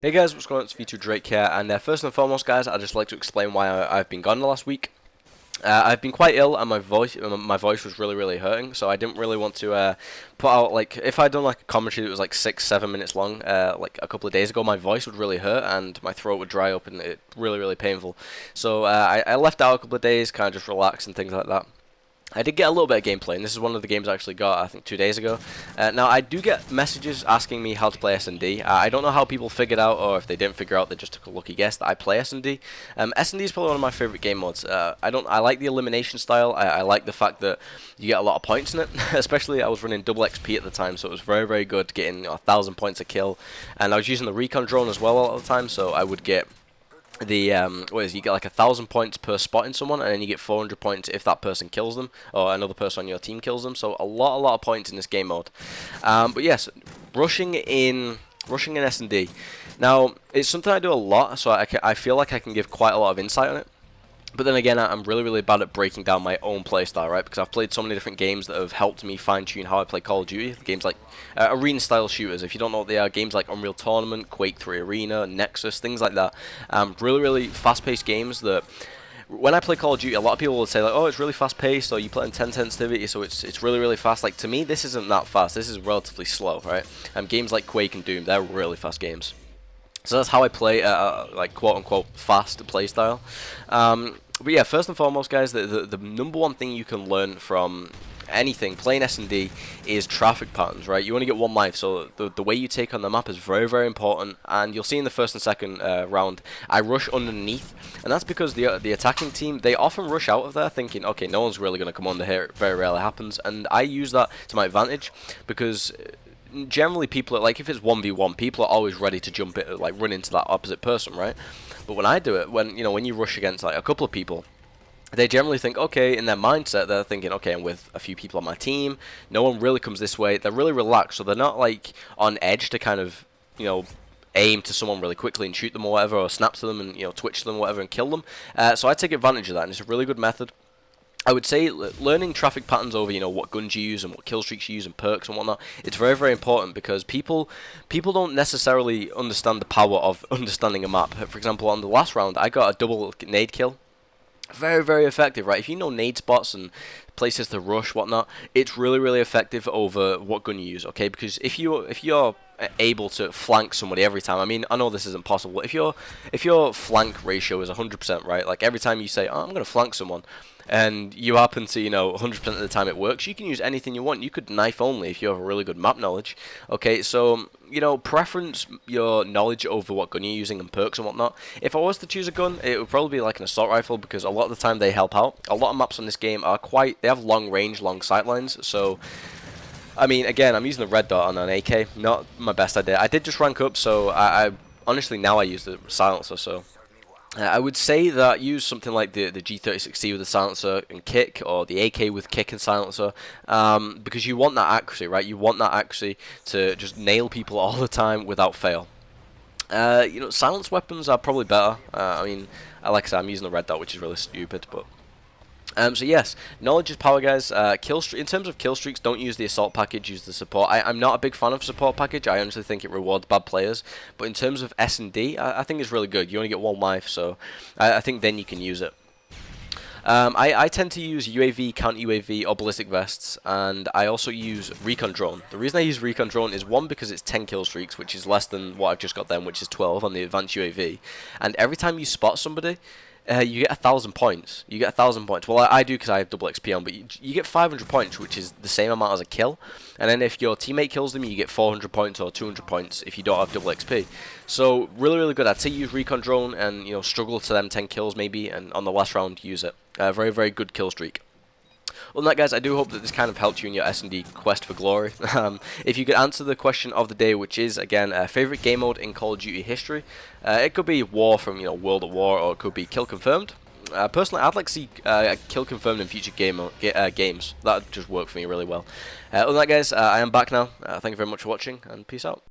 Hey guys, what's going on? It's V2 Drake here, and first and foremost, guys, I'd just like to explain why I've been gone the last week. I've been quite ill, and my voice was really hurting, so I didn't really want to put out like if I'd done like a commentary that was like 6-7 minutes long, like a couple of days ago, my voice would really hurt and my throat would dry up, and it really painful. So I left out a couple of days, kind of just relax and things like that. I did get a little bit of gameplay, and this is one of the games I actually got, I think, 2 days ago. Now, I do get messages asking me how to play S&D. I don't know how people figured out, or if they didn't figure out, they just took a lucky guess that I play S&D. S&D is probably one of my favorite game modes. I like the elimination style. I like the fact that you get a lot of points in it. Especially, I was running double XP at the time, so it was very good, getting 1,000 points a kill. And I was using the recon drone as well a lot of the time, so I would get the you get like 1,000 points per spotting someone, and then you get 400 points if that person kills them or another person on your team kills them. So a lot of points in this game mode. But yes, rushing in S&D. Now it's something I do a lot, so I feel like I can give quite a lot of insight on it. But then again, I'm really bad at breaking down my own playstyle, right? Because I've played so many different games that have helped me fine-tune how I play Call of Duty. Games like arena-style shooters, if you don't know what they are, games like Unreal Tournament, Quake 3 Arena, Nexus, things like that. Really fast-paced games that when I play Call of Duty, a lot of people will say like, "Oh, it's really fast-paced," or "You play in 10 sensitivity, so it's really fast." Like to me, this isn't that fast. This is relatively slow, right? Games like Quake and Doom, they're really fast games. So that's how I play, like quote-unquote fast playstyle. But yeah, first and foremost, guys, the number one thing you can learn from anything playing S&D is traffic patterns, right? You only get one life, so the way you take on the map is very important. And you'll see in the first and second round, I rush underneath, and that's because the attacking team, they often rush out of there thinking, okay, no one's really going to come under here. It very rarely happens, and I use that to my advantage because generally people are like, if it's 1v1, people are always ready to jump it, like run into that opposite person, right? But when I do it, when you rush against like a couple of people, they generally think, okay, in their mindset, they're thinking, okay, I'm with a few people on my team, no one really comes this way. They're really relaxed, so they're not like on edge to kind of, aim to someone really quickly and shoot them or whatever, or snap to them and twitch them or whatever and kill them. So I take advantage of that, and it's a really good method. I would say learning traffic patterns over, what guns you use and what kill streaks you use and perks and whatnot, it's very important because people don't necessarily understand the power of understanding a map. For example, on the last round, I got a double nade kill. Very effective, right? If you know nade spots and places to rush, whatnot, it's really effective over what gun you use, okay? Because if you're able to flank somebody every time, I mean, I know this isn't possible. If your flank ratio is 100%, right? Like every time you say, "Oh, I'm gonna flank someone," and you happen to, 100% of the time it works, you can use anything you want. You could knife only if you have a really good map knowledge. Okay, so, preference your knowledge over what gun you're using and perks and whatnot. If I was to choose a gun, it would probably be like an assault rifle because a lot of the time they help out. A lot of maps on this game are they have long range, long sightlines, so I mean, again, I'm using the red dot on an AK, not my best idea. I did just rank up, so I honestly now I use the silencer, so I would say that use something like the G36C with the silencer and kick, or the AK with kick and silencer, because you want that accuracy, right? You want that accuracy to just nail people all the time without fail. Silence weapons are probably better. I mean, like I said, I'm using the red dot, which is really stupid, but so yes, knowledge is power, guys. In terms of kill streaks, don't use the assault package, use the support. I'm not a big fan of support package. I honestly think it rewards bad players. But in terms of S&D, I think it's really good. You only get one life, so I think then you can use it. I tend to use UAV, counter UAV, or ballistic vests, and I also use recon drone. The reason I use recon drone is one, because it's 10 kill streaks, which is less than what I've just got then, which is 12 on the advanced UAV. And every time you spot somebody, you get 1,000 points. You get 1,000 points. Well, I do because I have double XP on, but you get 500 points, which is the same amount as a kill. And then if your teammate kills them, you get 400 points or 200 points if you don't have double XP. So really good. I'd say use recon drone and struggle to them 10 kills maybe, and on the last round use it. Very good kill streak. Well, that, guys, I do hope that this kind of helped you in your S&D quest for glory. If you could answer the question of the day, which is, again, favorite game mode in Call of Duty history, it could be War from World at War, or it could be Kill Confirmed. Personally, I'd like to see Kill Confirmed in future games. That would just work for me really well. Other than that, guys, I am back now. Thank you very much for watching, and peace out.